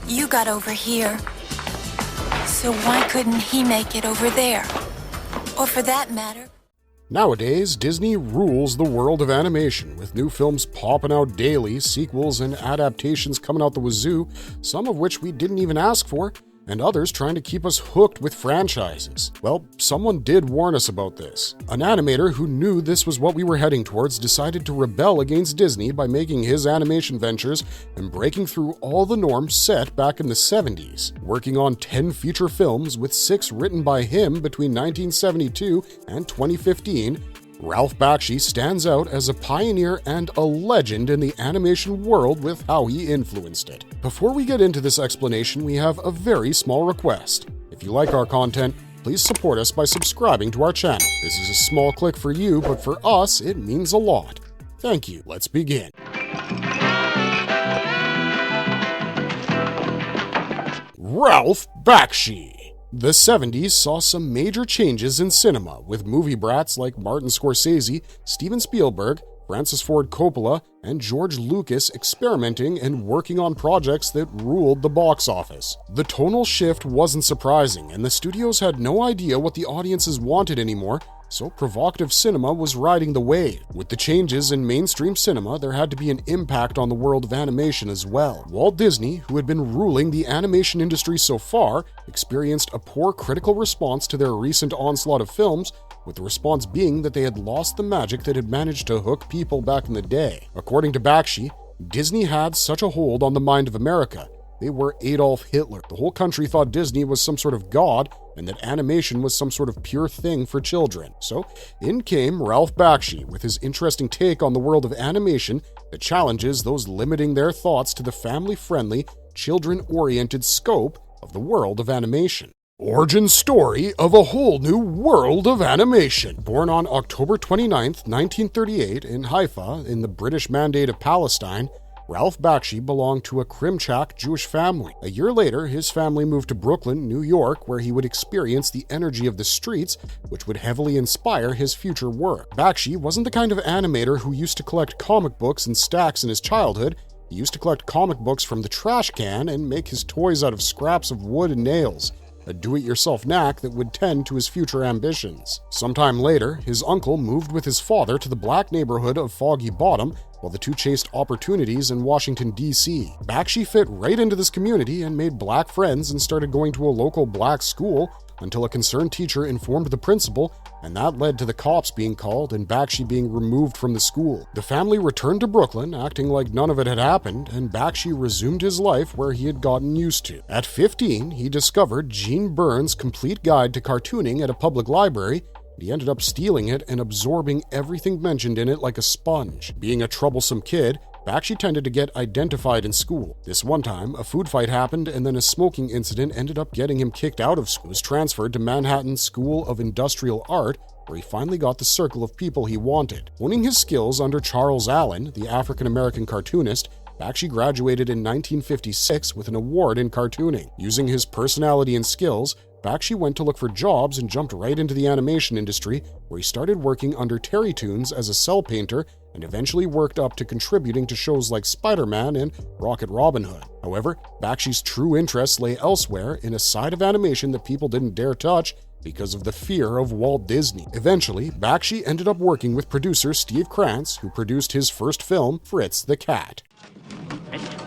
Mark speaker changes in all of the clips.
Speaker 1: You got over here. So why couldn't he make it over there? Or for that matter...
Speaker 2: Nowadays, Disney rules the world of animation, with new films popping out daily, sequels and adaptations coming out the wazoo, some of which we didn't even ask for, and others trying to keep us hooked with franchises. Well, someone did warn us about this. An animator who knew this was what we were heading towards decided to rebel against Disney by making his animation ventures and breaking through all the norms set back in the 70s, working on 10 feature films with 6 written by him between 1972 and 2015. Ralph Bakshi stands out as a pioneer and a legend in the animation world with how he influenced it. Before we get into this explanation, we have a very small request. If you like our content, please support us by subscribing to our channel. This is a small click for you, but for us, it means a lot. Thank you. Let's begin. Ralph Bakshi. The 70s saw some major changes in cinema, with movie brats like Martin Scorsese, Steven Spielberg, Francis Ford Coppola, and George Lucas experimenting and working on projects that ruled the box office. The tonal shift wasn't surprising, and the studios had no idea what the audiences wanted anymore, so provocative cinema was riding the wave. With the changes in mainstream cinema, there had to be an impact on the world of animation as well. Walt Disney, who had been ruling the animation industry so far, experienced a poor critical response to their recent onslaught of films, with the response being that they had lost the magic that had managed to hook people back in the day. According to Bakshi, Disney had such a hold on the mind of America. They were Adolf Hitler. The whole country thought Disney was some sort of god and that animation was some sort of pure thing for children. So in came Ralph Bakshi with his interesting take on the world of animation that challenges those limiting their thoughts to the family-friendly, children-oriented scope of the world of animation. Origin story of a whole new world of animation. Born on October 29th, 1938 in Haifa in the British Mandate of Palestine, Ralph Bakshi belonged to a Krimchak Jewish family. A year later, his family moved to Brooklyn, New York, where he would experience the energy of the streets, which would heavily inspire his future work. Bakshi wasn't the kind of animator who used to collect comic books in stacks in his childhood. He used to collect comic books from the trash can and make his toys out of scraps of wood and nails, a do-it-yourself knack that would tend to his future ambitions. Sometime later, his uncle moved with his father to the black neighborhood of Foggy Bottom, while the two chased opportunities in Washington, D.C. Bakshi fit right into this community and made black friends and started going to a local black school until a concerned teacher informed the principal, and that led to the cops being called and Bakshi being removed from the school. The family returned to Brooklyn, acting like none of it had happened, and Bakshi resumed his life where he had gotten used to. At 15, he discovered Gene Burns' Complete Guide to Cartooning at a public library. He ended up stealing it and absorbing everything mentioned in it like a sponge. Being a troublesome kid, Bakshi tended to get identified in school. This one time, a food fight happened and then a smoking incident ended up getting him kicked out of school. He was transferred to Manhattan School of Industrial Art, where he finally got the circle of people he wanted. Honing his skills under Charles Allen, the African-American cartoonist, Bakshi graduated in 1956 with an award in cartooning. Using his personality and skills, Bakshi went to look for jobs and jumped right into the animation industry, where he started working under Terry Toons as a cell painter and eventually worked up to contributing to shows like Spider-Man and Rocket Robin Hood. However, Bakshi's true interests lay elsewhere, in a side of animation that people didn't dare touch because of the fear of Walt Disney. Eventually, Bakshi ended up working with producer Steve Krantz, who produced his first film, Fritz the Cat.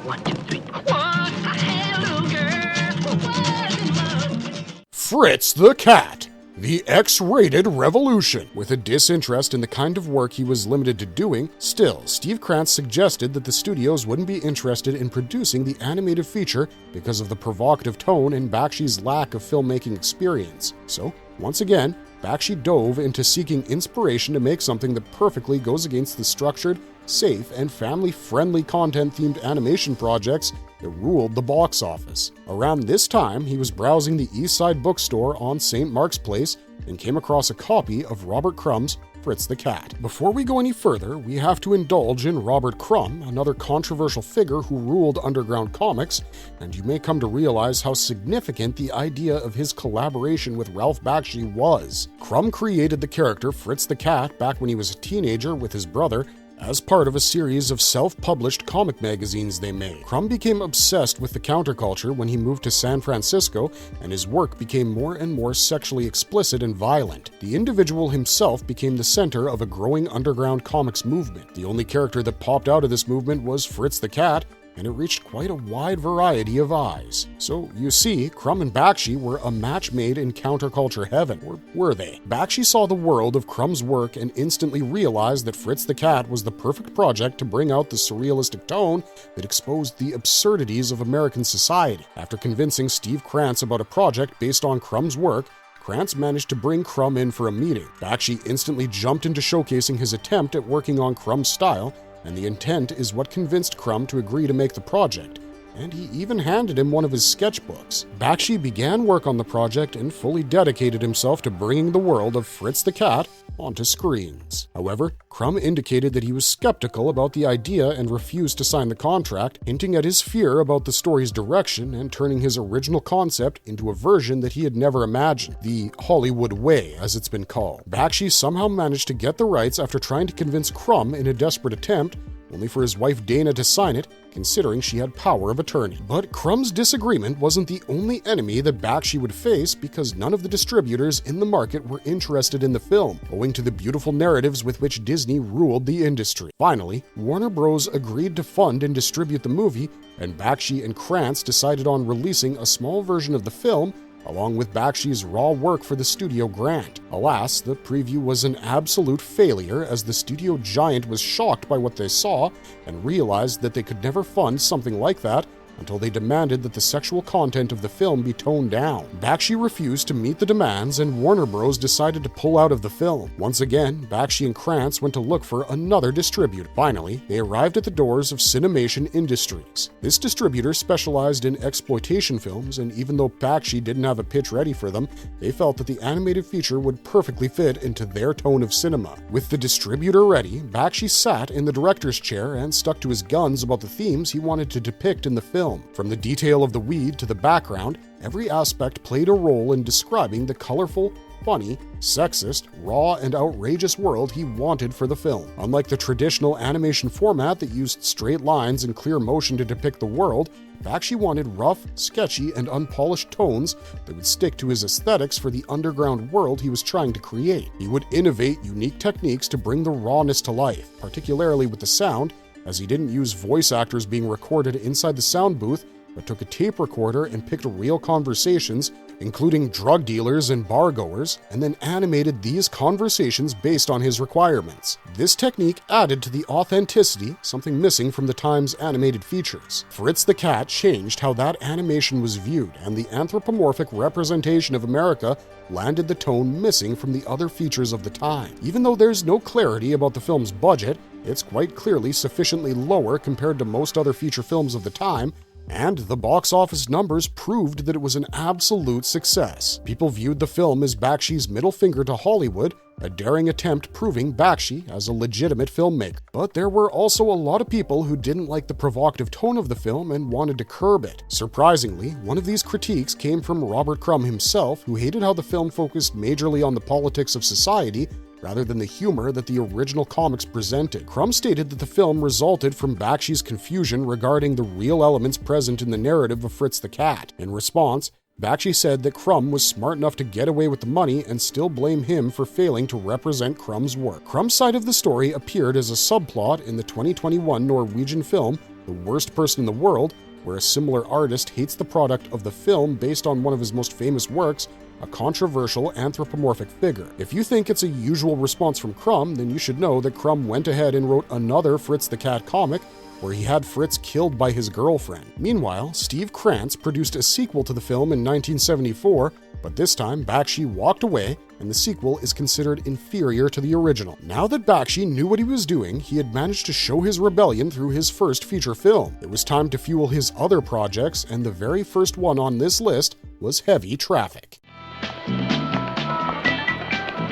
Speaker 3: 1, 2, 3. What the hell, little girl? What in love?
Speaker 2: Fritz the Cat, the X-rated revolution. With a disinterest in the kind of work he was limited to doing, still, Steve Krantz suggested that the studios wouldn't be interested in producing the animated feature because of the provocative tone and Bakshi's lack of filmmaking experience. So, once again, Bakshi dove into seeking inspiration to make something that perfectly goes against the structured, safe, and family-friendly content-themed animation projects that ruled the box office. Around this time, he was browsing the East Side bookstore on St. Mark's Place and came across a copy of Robert Crumb's Fritz the Cat. Before we go any further, we have to indulge in Robert Crumb, another controversial figure who ruled underground comics, and you may come to realize how significant the idea of his collaboration with Ralph Bakshi was. Crumb created the character Fritz the Cat back when he was a teenager with his brother, as part of a series of self-published comic magazines they made. Crumb became obsessed with the counterculture when he moved to San Francisco, and his work became more and more sexually explicit and violent. The individual himself became the center of a growing underground comics movement. The only character that popped out of this movement was Fritz the Cat, and it reached quite a wide variety of eyes. So, you see, Crumb and Bakshi were a match made in counterculture heaven, or were they? Bakshi saw the world of Crumb's work and instantly realized that Fritz the Cat was the perfect project to bring out the surrealistic tone that exposed the absurdities of American society. After convincing Steve Krantz about a project based on Crumb's work, Krantz managed to bring Crumb in for a meeting. Bakshi instantly jumped into showcasing his attempt at working on Crumb's style, and the intent is what convinced Crumb to agree to make the project, and he even handed him one of his sketchbooks. Bakshi began work on the project and fully dedicated himself to bringing the world of Fritz the Cat onto screens. However, Crumb indicated that he was skeptical about the idea and refused to sign the contract, hinting at his fear about the story's direction and turning his original concept into a version that he had never imagined, the Hollywood way, as it's been called. Bakshi somehow managed to get the rights after trying to convince Crumb in a desperate attempt, only for his wife Dana to sign it, considering she had power of attorney. But Crumb's disagreement wasn't the only enemy that Bakshi would face, because none of the distributors in the market were interested in the film, owing to the beautiful narratives with which Disney ruled the industry. Finally, Warner Bros. Agreed to fund and distribute the movie, and Bakshi and Krantz decided on releasing a small version of the film along with Bakshi's raw work for the studio grant. Alas, the preview was an absolute failure, as the studio giant was shocked by what they saw and realized that they could never fund something like that until they demanded that the sexual content of the film be toned down. Bakshi refused to meet the demands, and Warner Bros. Decided to pull out of the film. Once again, Bakshi and Krantz went to look for another distributor. Finally, they arrived at the doors of Cinemation Industries. This distributor specialized in exploitation films, and even though Bakshi didn't have a pitch ready for them, they felt that the animated feature would perfectly fit into their tone of cinema. With the distributor ready, Bakshi sat in the director's chair and stuck to his guns about the themes he wanted to depict in the film. From the detail of the weed to the background, every aspect played a role in describing the colorful, funny, sexist, raw, and outrageous world he wanted for the film. Unlike the traditional animation format that used straight lines and clear motion to depict the world, Bakshi wanted rough, sketchy, and unpolished tones that would stick to his aesthetics for the underground world he was trying to create. He would innovate unique techniques to bring the rawness to life, particularly with the sound, as he didn't use voice actors being recorded inside the sound booth, but took a tape recorder and picked real conversations, including drug dealers and bar-goers, and then animated these conversations based on his requirements. This technique added to the authenticity, something missing from the time's animated features. Fritz the Cat changed how that animation was viewed, and the anthropomorphic representation of America landed the tone missing from the other features of the time. Even though there's no clarity about the film's budget, it's quite clearly sufficiently lower compared to most other feature films of the time, and the box office numbers proved that it was an absolute success. People viewed the film as Bakshi's middle finger to Hollywood, a daring attempt proving Bakshi as a legitimate filmmaker. But there were also a lot of people who didn't like the provocative tone of the film and wanted to curb it. Surprisingly, one of these critiques came from Robert Crumb himself, who hated how the film focused majorly on the politics of society rather than the humor that the original comics presented. Crumb stated that the film resulted from Bakshi's confusion regarding the real elements present in the narrative of Fritz the Cat. In response, Bakshi said that Crumb was smart enough to get away with the money and still blame him for failing to represent Crumb's work. Crumb's side of the story appeared as a subplot in the 2021 Norwegian film The Worst Person in the World, where a similar artist hates the product of the film based on one of his most famous works, a controversial anthropomorphic figure. If you think it's a usual response from Crumb, then you should know that Crumb went ahead and wrote another Fritz the Cat comic where he had Fritz killed by his girlfriend. Meanwhile, Steve Krantz produced a sequel to the film in 1974, but this time Bakshi walked away, and the sequel is considered inferior to the original. Now that Bakshi knew what he was doing, he had managed to show his rebellion through his first feature film. It was time to fuel his other projects, and the very first one on this list was Heavy Traffic.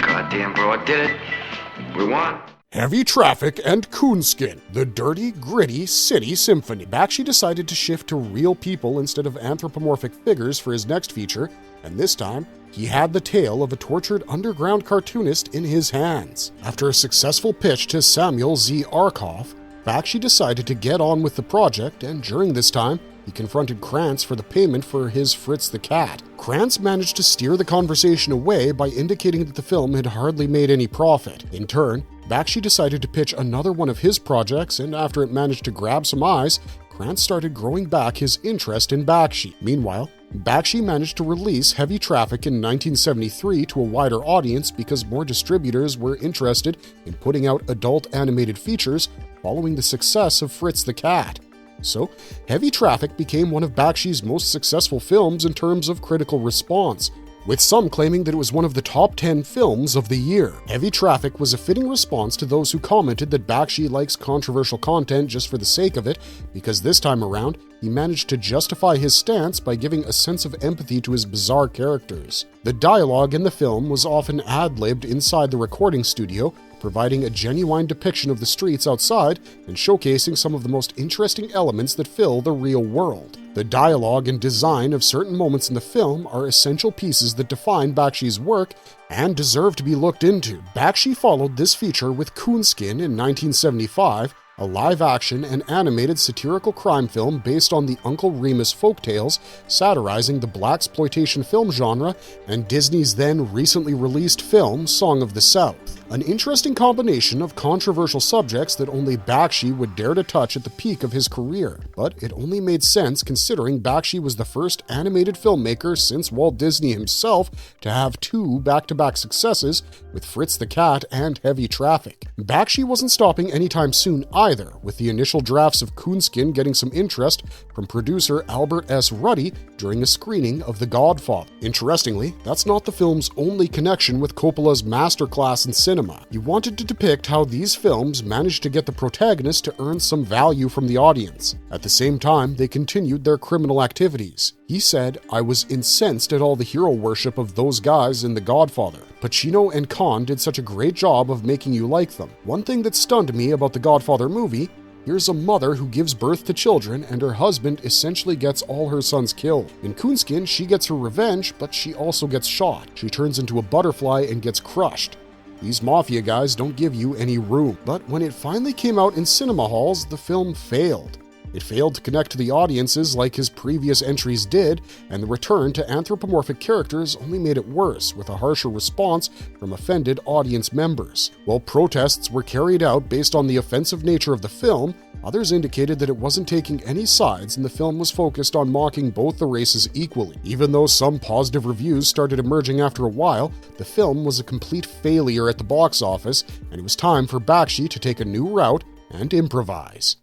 Speaker 4: Goddamn broad did it. We won.
Speaker 2: Heavy Traffic and Coonskin, the dirty, gritty city symphony. Bakshi decided to shift to real people instead of anthropomorphic figures for his next feature, and this time, he had the tale of a tortured underground cartoonist in his hands. After a successful pitch to Samuel Z. Arkoff, Bakshi decided to get on with the project, and during this time, he confronted Krantz for the payment for his Fritz the Cat. Krantz managed to steer the conversation away by indicating that the film had hardly made any profit. In turn, Bakshi decided to pitch another one of his projects, and after it managed to grab some eyes, Krantz started growing back his interest in Bakshi. Meanwhile, Bakshi managed to release Heavy Traffic in 1973 to a wider audience because more distributors were interested in putting out adult animated features following the success of Fritz the Cat. So, Heavy Traffic became one of Bakshi's most successful films in terms of critical response, with some claiming that it was one of the top 10 films of the year. Heavy Traffic was a fitting response to those who commented that Bakshi likes controversial content just for the sake of it, because this time around, he managed to justify his stance by giving a sense of empathy to his bizarre characters. The dialogue in the film was often ad-libbed inside the recording studio, providing a genuine depiction of the streets outside and showcasing some of the most interesting elements that fill the real world. The dialogue and design of certain moments in the film are essential pieces that define Bakshi's work and deserve to be looked into. Bakshi followed this feature with Coonskin in 1975, a live-action and animated satirical crime film based on the Uncle Remus folktales, satirizing the blaxploitation film genre and Disney's then recently released film Song of the South. An interesting combination of controversial subjects that only Bakshi would dare to touch at the peak of his career, but it only made sense considering Bakshi was the first animated filmmaker since Walt Disney himself to have two back-to-back successes with Fritz the Cat and Heavy Traffic. Bakshi wasn't stopping anytime soon either, with the initial drafts of Coonskin getting some interest from producer Albert S. Ruddy during a screening of The Godfather. Interestingly, that's not the film's only connection with Coppola's masterclass in cinema. He wanted to depict how these films managed to get the protagonist to earn some value from the audience. At the same time, they continued their criminal activities. He said, "I was incensed at all the hero worship of those guys in The Godfather. Pacino and Caan did such a great job of making you like them. One thing that stunned me about The Godfather movie, here's a mother who gives birth to children and her husband essentially gets all her sons killed. In Coonskin, she gets her revenge, but she also gets shot. She turns into a butterfly and gets crushed. These mafia guys don't give you any room." But when it finally came out in cinema halls, the film failed. It failed to connect to the audiences like his previous entries did, and the return to anthropomorphic characters only made it worse, with a harsher response from offended audience members. While protests were carried out based on the offensive nature of the film, others indicated that it wasn't taking any sides and the film was focused on mocking both the races equally. Even though some positive reviews started emerging after a while, the film was a complete failure at the box office, and it was time for Bakshi to take a new route and improvise.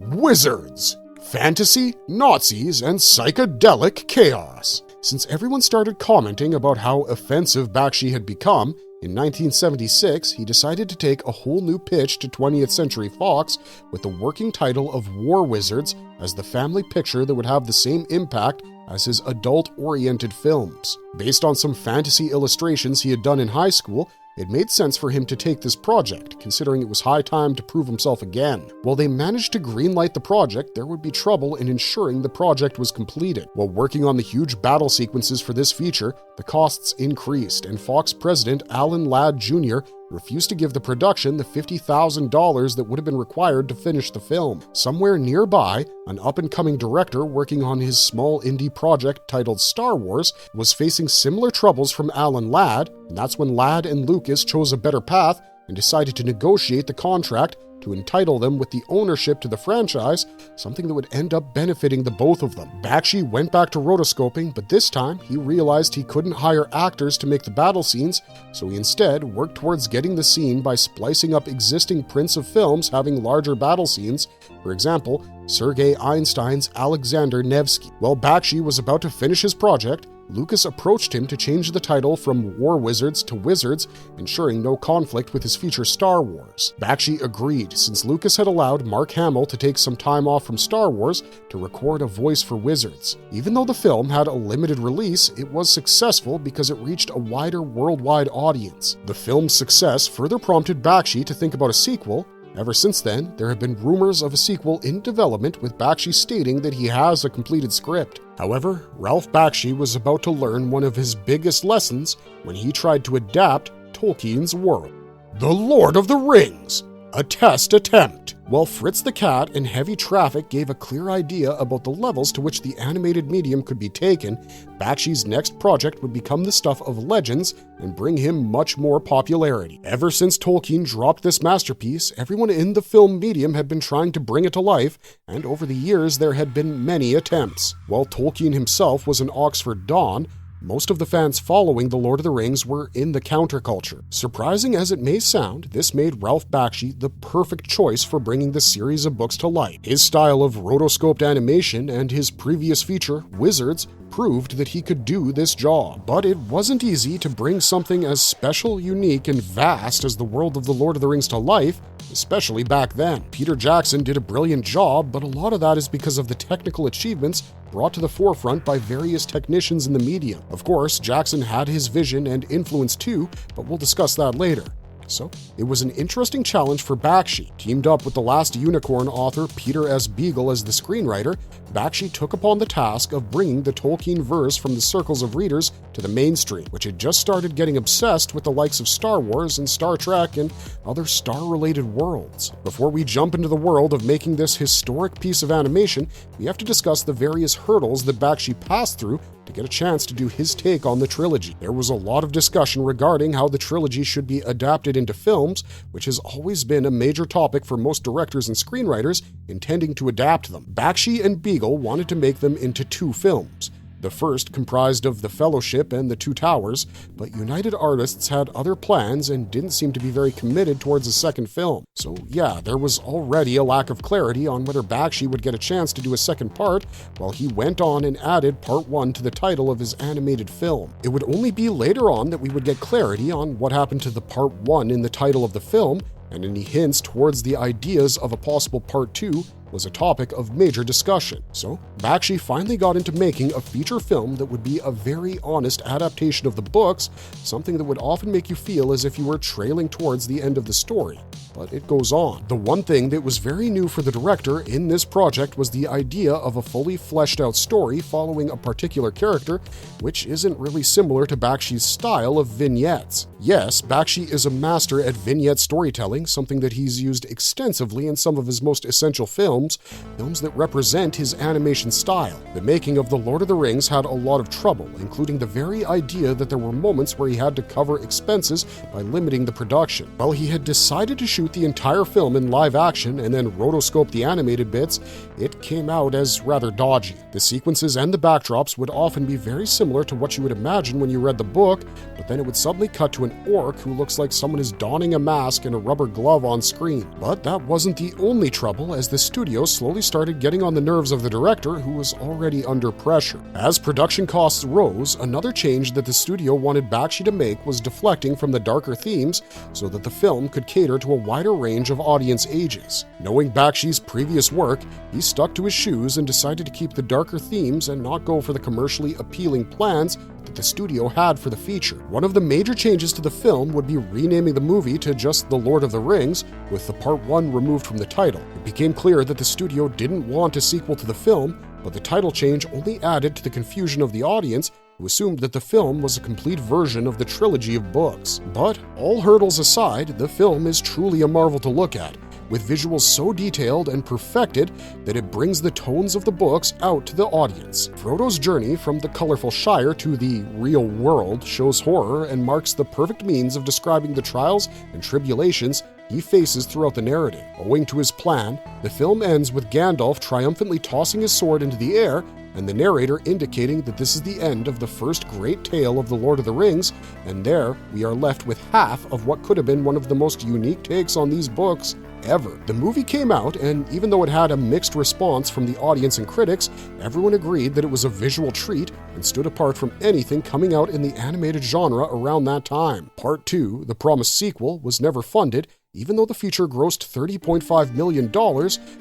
Speaker 2: Wizards, fantasy, Nazis, and psychedelic chaos. Since everyone started commenting about how offensive Bakshi had become, in 1976 he decided to take a whole new pitch to 20th Century Fox with the working title of War Wizards as the family picture that would have the same impact as his adult-oriented films. Based on some fantasy illustrations he had done in high school, it made sense for him to take this project, considering it was high time to prove himself again. While they managed to greenlight the project, there would be trouble in ensuring the project was completed. While working on the huge battle sequences for this feature, the costs increased, and Fox president Alan Ladd Jr. refused to give the production the $50,000 that would have been required to finish the film. Somewhere nearby, an up-and-coming director working on his small indie project titled Star Wars was facing similar troubles from Alan Ladd, and that's when Ladd and Lucas chose a better path and decided to negotiate the contract to entitle them with the ownership to the franchise, something that would end up benefiting the both of them. Bakshi went back to rotoscoping, but this time he realized he couldn't hire actors to make the battle scenes, so he instead worked towards getting the scene by splicing up existing prints of films having larger battle scenes, for example, Sergei Einstein's Alexander Nevsky. While Bakshi was about to finish his project, Lucas approached him to change the title from War Wizards to Wizards, ensuring no conflict with his future Star Wars. Bakshi agreed, since Lucas had allowed Mark Hamill to take some time off from Star Wars to record a voice for Wizards. Even though the film had a limited release, it was successful because it reached a wider worldwide audience. The film's success further prompted Bakshi to think about a sequel, Ever since then, there have been rumors of a sequel in development, with Bakshi stating that he has a completed script. However, Ralph Bakshi was about to learn one of his biggest lessons when he tried to adapt Tolkien's world. The Lord of the Rings, a test attempt. While Fritz the Cat and Heavy Traffic gave a clear idea about the levels to which the animated medium could be taken, Bakshi's next project would become the stuff of legends and bring him much more popularity. Ever since Tolkien dropped this masterpiece, everyone in the film medium had been trying to bring it to life, and over the years there had been many attempts. While Tolkien himself was an Oxford Don, most of the fans following The Lord of the Rings were in the counterculture. Surprising as it may sound, this made Ralph Bakshi the perfect choice for bringing the series of books to life. His style of rotoscoped animation and his previous feature, Wizards, proved that he could do this job. But it wasn't easy to bring something as special, unique, and vast as the world of The Lord of the Rings to life, especially back then. Peter Jackson did a brilliant job, but a lot of that is because of the technical achievements brought to the forefront by various technicians in the medium. Of course, Jackson had his vision and influence too, but we'll discuss that later. So, it was an interesting challenge for Bakshi. Teamed up with The Last Unicorn author Peter S. Beagle as the screenwriter, Bakshi took upon the task of bringing the Tolkien verse from the circles of readers to the mainstream, which had just started getting obsessed with the likes of Star Wars and Star Trek and other star-related worlds. Before we jump into the world of making this historic piece of animation, we have to discuss the various hurdles that Bakshi passed through to get a chance to do his take on the trilogy. There was a lot of discussion regarding how the trilogy should be adapted into films, which has always been a major topic for most directors and screenwriters intending to adapt them. Bakshi and Beagle wanted to make them into 2 films. The first comprised of The Fellowship and The Two Towers, but United Artists had other plans and didn't seem to be very committed towards a second film. So yeah, there was already a lack of clarity on whether Bakshi would get a chance to do a second part, while he went on and added Part 1 to the title of his animated film. It would only be later on that we would get clarity on what happened to the Part 1 in the title of the film, and any hints towards the ideas of a possible Part 2 was a topic of major discussion. So, Bakshi finally got into making a feature film that would be a very honest adaptation of the books, something that would often make you feel as if you were trailing towards the end of the story. But it goes on. The one thing that was very new for the director in this project was the idea of a fully fleshed out story following a particular character, which isn't really similar to Bakshi's style of vignettes. Yes, Bakshi is a master at vignette storytelling, something that he's used extensively in some of his most essential films that represent his animation style. The making of The Lord of the Rings had a lot of trouble, including the very idea that there were moments where he had to cover expenses by limiting the production. While he had decided to shoot the entire film in live action and then rotoscope the animated bits, it came out as rather dodgy. The sequences and the backdrops would often be very similar to what you would imagine when you read the book, but then it would suddenly cut to an orc who looks like someone is donning a mask and a rubber glove on screen. But that wasn't the only trouble, as the studio slowly started getting on the nerves of the director, who was already under pressure. As production costs rose, another change that the studio wanted Bakshi to make was deflecting from the darker themes so that the film could cater to a wider range of audience ages. Knowing Bakshi's previous work, he stuck to his shoes and decided to keep the darker themes and not go for the commercially appealing plans that the studio had for the feature. One of the major changes to the film would be renaming the movie to just The Lord of the Rings, with the Part 1 removed from the title. It became clear that the studio didn't want a sequel to the film, but the title change only added to the confusion of the audience, who assumed that the film was a complete version of the trilogy of books. But all hurdles aside, the film is truly a marvel to look at, with visuals so detailed and perfected that it brings the tones of the books out to the audience. Frodo's journey from the colorful Shire to the real world shows horror and marks the perfect means of describing the trials and tribulations he faces throughout the narrative. Owing to his plan, the film ends with Gandalf triumphantly tossing his sword into the air, and the narrator indicating that this is the end of the first great tale of The Lord of the Rings, and there we are left with half of what could have been one of the most unique takes on these books ever. The movie came out, and even though it had a mixed response from the audience and critics, everyone agreed that it was a visual treat and stood apart from anything coming out in the animated genre around that time. Part 2, the promised sequel, was never funded, even though the feature grossed $30.5 million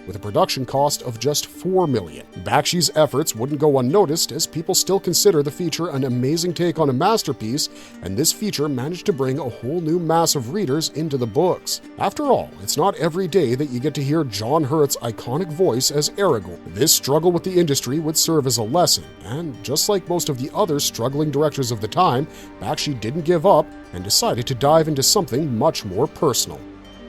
Speaker 2: with a production cost of just $4 million. Bakshi's efforts wouldn't go unnoticed, as people still consider the feature an amazing take on a masterpiece, and this feature managed to bring a whole new mass of readers into the books. After all, it's not every day that you get to hear John Hurt's iconic voice as Aragorn. This struggle with the industry would serve as a lesson, and just like most of the other struggling directors of the time, Bakshi didn't give up and decided to dive into something much more personal.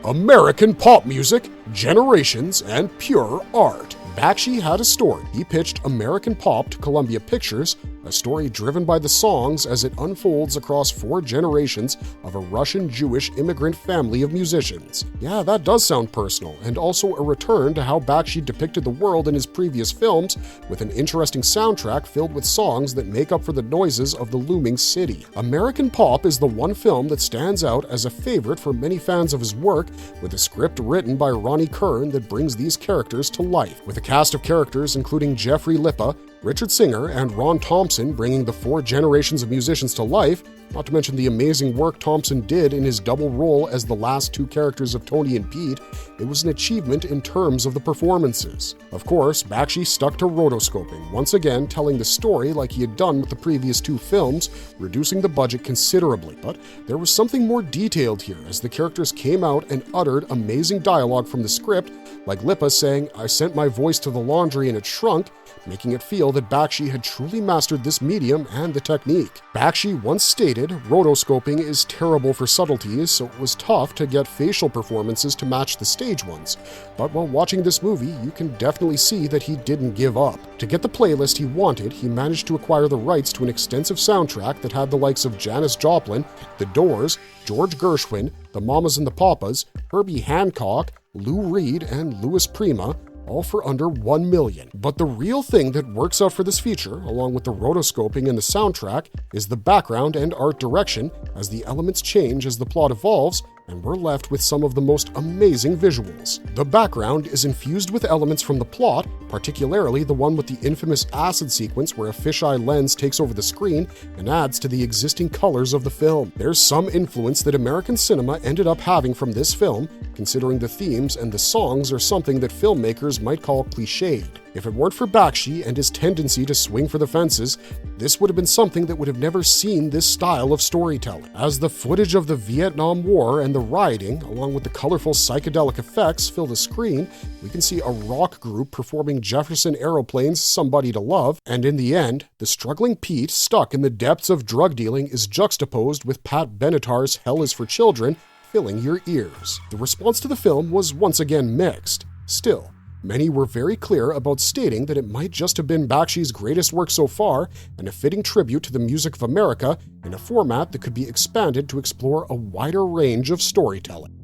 Speaker 2: American pop music, generations, and pure art. Bakshi had a story. He pitched American Pop to Columbia Pictures, a story driven by the songs as it unfolds across 4 generations of a Russian-Jewish immigrant family of musicians. Yeah, that does sound personal, and also a return to how Bakshi depicted the world in his previous films, with an interesting soundtrack filled with songs that make up for the noises of the looming city. American Pop is the one film that stands out as a favorite for many fans of his work, with a script written by Ronnie Kern that brings these characters to life, with a cast of characters including Jeffrey Lippa, Richard Singer, and Ron Thompson bringing the 4 generations of musicians to life, not to mention the amazing work Thompson did in his double role as the last 2 characters of Tony and Pete. It was an achievement in terms of the performances. Of course, Bakshi stuck to rotoscoping, once again telling the story like he had done with the previous 2 films, reducing the budget considerably. But there was something more detailed here, as the characters came out and uttered amazing dialogue from the script, like Lippa saying, "I sent my voice to the laundry and it shrunk," making it feel that Bakshi had truly mastered this medium and the technique. Bakshi once stated, "Rotoscoping is terrible for subtleties, so it was tough to get facial performances to match the stage ones." But while watching this movie, you can definitely see that he didn't give up. To get the playlist he wanted, he managed to acquire the rights to an extensive soundtrack that had the likes of Janis Joplin, The Doors, George Gershwin, the Mamas and the Papas, Herbie Hancock, Lou Reed, and Louis Prima, all for under $1 million. But the real thing that works out for this feature, along with the rotoscoping and the soundtrack, is the background and art direction, as the elements change as the plot evolves, and we're left with some of the most amazing visuals. The background is infused with elements from the plot, particularly the one with the infamous acid sequence where a fisheye lens takes over the screen and adds to the existing colors of the film. There's some influence that American cinema ended up having from this film, considering the themes and the songs are something that filmmakers might call cliched. If it weren't for Bakshi and his tendency to swing for the fences, this would have been something that would have never seen this style of storytelling. As the footage of the Vietnam War and the rioting, along with the colorful psychedelic effects, fill the screen, we can see a rock group performing Jefferson Aeroplane's "Somebody to Love," and in the end, the struggling Pete stuck in the depths of drug dealing is juxtaposed with Pat Benatar's "Hell is for Children," filling your ears. The response to the film was once again mixed. Still, many were very clear about stating that it might just have been Bakshi's greatest work so far and a fitting tribute to the music of America in a format that could be expanded to explore a wider range of storytelling.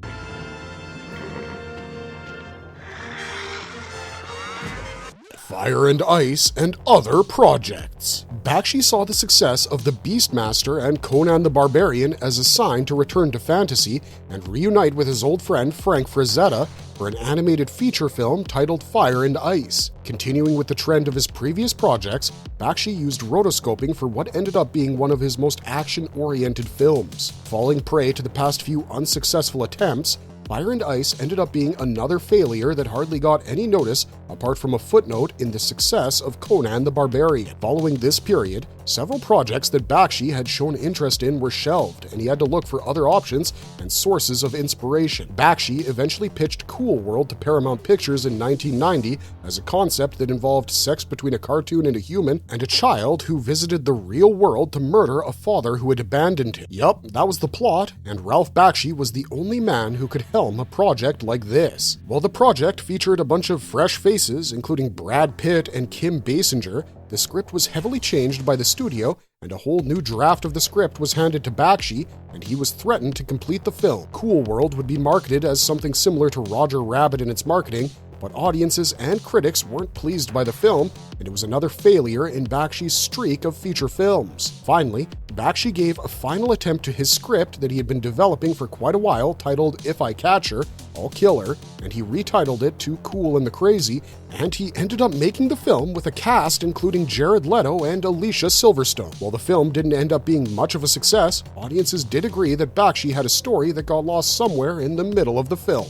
Speaker 2: Fire and Ice and other projects. Bakshi saw the success of The Beastmaster and Conan the Barbarian as a sign to return to fantasy and reunite with his old friend Frank Frazetta for an animated feature film titled Fire and Ice. Continuing with the trend of his previous projects, Bakshi used rotoscoping for what ended up being one of his most action-oriented films. Falling prey to the past few unsuccessful attempts, Fire and Ice ended up being another failure that hardly got any notice apart from a footnote in the success of Conan the Barbarian. Following this period, several projects that Bakshi had shown interest in were shelved, and he had to look for other options and sources of inspiration. Bakshi eventually pitched Cool World to Paramount Pictures in 1990 as a concept that involved sex between a cartoon and a human, and a child who visited the real world to murder a father who had abandoned him. Yup, that was the plot, and Ralph Bakshi was the only man who could helm a project like this. While the project featured a bunch of fresh faces, including Brad Pitt and Kim Basinger, the script was heavily changed by the studio, and a whole new draft of the script was handed to Bakshi, and he was threatened to complete the film. Cool World would be marketed as something similar to Roger Rabbit in its marketing, but audiences and critics weren't pleased by the film, and it was another failure in Bakshi's streak of feature films. Finally, Bakshi gave a final attempt to his script that he had been developing for quite a while, titled If I Catch Her, I'll Kill Her, and he retitled it to Cool and the Crazy, and he ended up making the film with a cast including Jared Leto and Alicia Silverstone. While the film didn't end up being much of a success, audiences did agree that Bakshi had a story that got lost somewhere in the middle of the film.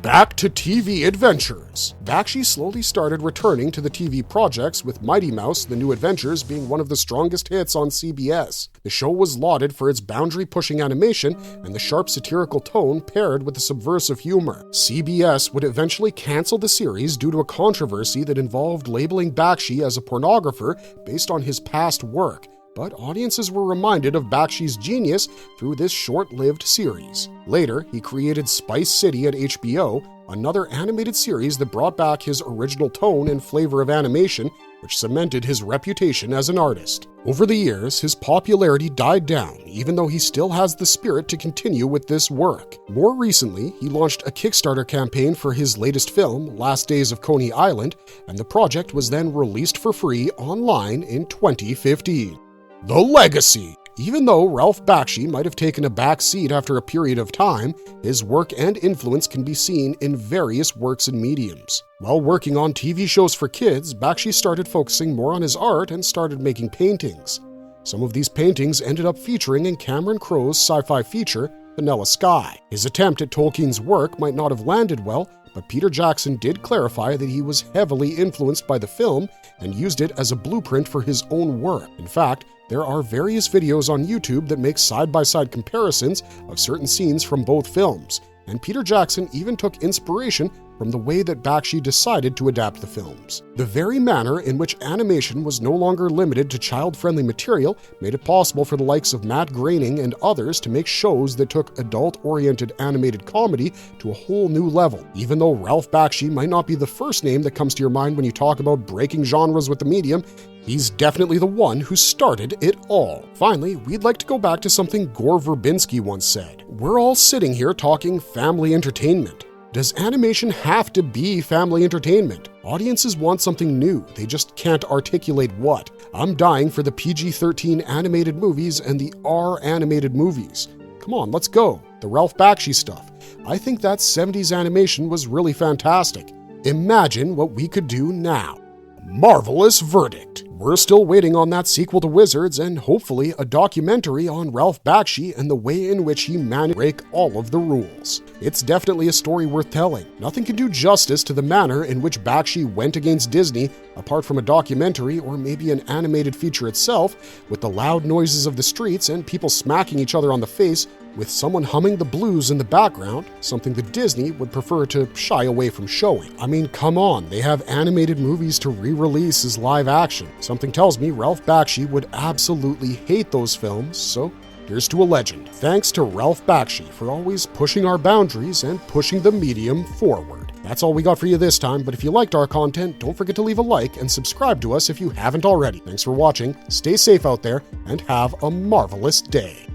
Speaker 2: Back to TV adventures. Bakshi slowly started returning to the TV projects, with Mighty Mouse: The New Adventures being one of the strongest hits on CBS. The show was lauded for its boundary-pushing animation and the sharp satirical tone paired with the subversive humor. CBS would eventually cancel the series due to a controversy that involved labeling Bakshi as a pornographer based on his past work, but audiences were reminded of Bakshi's genius through this short-lived series. Later, he created Spice City at HBO, another animated series that brought back his original tone and flavor of animation, which cemented his reputation as an artist. Over the years, his popularity died down, even though he still has the spirit to continue with this work. More recently, he launched a Kickstarter campaign for his latest film, Last Days of Coney Island, and the project was then released for free online in 2015. The Legacy. Even though Ralph Bakshi might have taken a back seat after a period of time, his work and influence can be seen in various works and mediums. While working on TV shows for kids, Bakshi started focusing more on his art and started making paintings. Some of these paintings ended up featuring in Cameron Crowe's sci-fi feature, Vanilla Sky. His attempt at Tolkien's work might not have landed well, but Peter Jackson did clarify that he was heavily influenced by the film and used it as a blueprint for his own work. In fact, there are various videos on YouTube that make side-by-side comparisons of certain scenes from both films, and Peter Jackson even took inspiration from the way that Bakshi decided to adapt the films. The very manner in which animation was no longer limited to child-friendly material made it possible for the likes of Matt Groening and others to make shows that took adult-oriented animated comedy to a whole new level. Even though Ralph Bakshi might not be the first name that comes to your mind when you talk about breaking genres with the medium, he's definitely the one who started it all. Finally, we'd like to go back to something Gore Verbinski once said. We're all sitting here talking family entertainment. Does animation have to be family entertainment? Audiences want something new, they just can't articulate what. I'm dying for the PG-13 animated movies and the R animated movies. Come on, let's go. The Ralph Bakshi stuff. I think that 70s animation was really fantastic. Imagine what we could do now. Marvelous verdict. We're still waiting on that sequel to Wizards and hopefully a documentary on Ralph Bakshi and the way in which he managed to break all of the rules. It's definitely a story worth telling. Nothing can do justice to the manner in which Bakshi went against Disney, apart from a documentary or maybe an animated feature itself, with the loud noises of the streets and people smacking each other on the face, with someone humming the blues in the background, something that Disney would prefer to shy away from showing. I mean, come on, they have animated movies to re-release as live action. Something tells me Ralph Bakshi would absolutely hate those films, so here's to a legend. Thanks to Ralph Bakshi for always pushing our boundaries and pushing the medium forward. That's all we got for you this time, but if you liked our content, don't forget to leave a like and subscribe to us if you haven't already. Thanks for watching, stay safe out there, and have a marvelous day.